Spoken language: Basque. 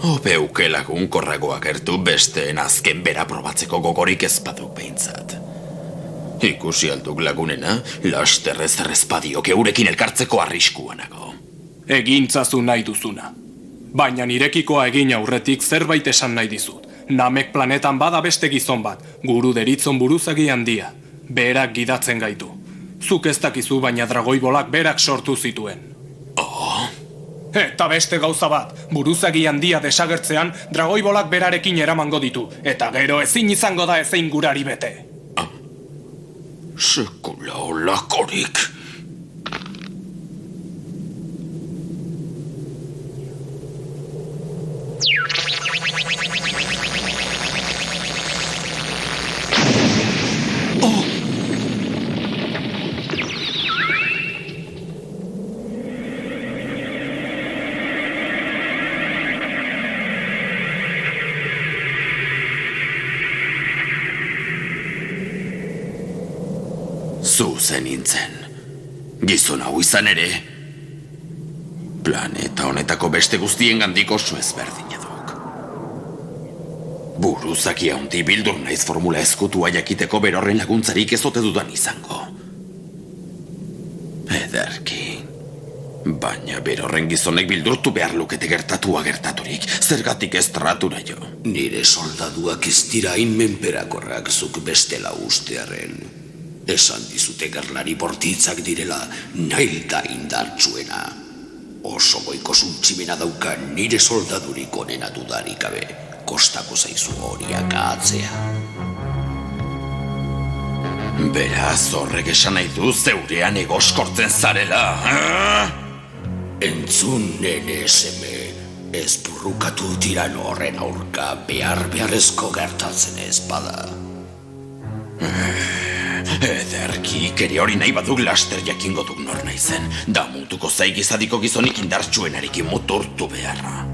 Opeuke lagunkorragoak gertu besteen azken bera probatzeko gogorik ezpaduk behintzat. Ikusi alduk lagunena, lasterrez errezpadiok eurekin elkartzeko arriskuanago. Egintzazu nahi duzuna. Baina nirekikoa egin aurretik zerbait esan nahi dizut. Namek planetan bada beste gizon bat, guru deritzon buruzagi handia. Berak gidatzen gaitu. Zuk ez dakizu baina dragoibolak berak sortu zituen. Eta beste gauza bat, buruzagi handia desagertzean dragoibolak berarekin eramango ditu, eta gero ezin izango da ezein gurari bete. Sekula olakorik. Zuzen nintzen. Gizon hau izan ere, planeta honetako beste guztien gandik oso ezberdin eduk. Buruzaki handi bildur naiz formula ezkutua jakiteko berorren laguntzarik ez ote dudan izango. Ederki. Baina berorren gizonek bildurtu behar lukete gertatua gertaturik, zergatik ez tratura jo. Nire soldaduak ez dira inmenperakorrak zuk bestela ustearen. Esan dizute gerlari bortitzak direla nailda indartsuena. Oso goiko zuntximena dauka nire soldadurik onena dudarik gabe. Kostako zaizu horiak ahatzea. Beraz horrek esan nahi du zeurean egoskortzen zarela, Entzun nene seme, ez burrukatu tiran horren aurka beharrezko gertatzen ez bada. Ederki, kere hori nahi baduk laster jakingo duk nor naizen. Da mutuko zaigizadiko gizonik indartsuenarekin muturtu beharra.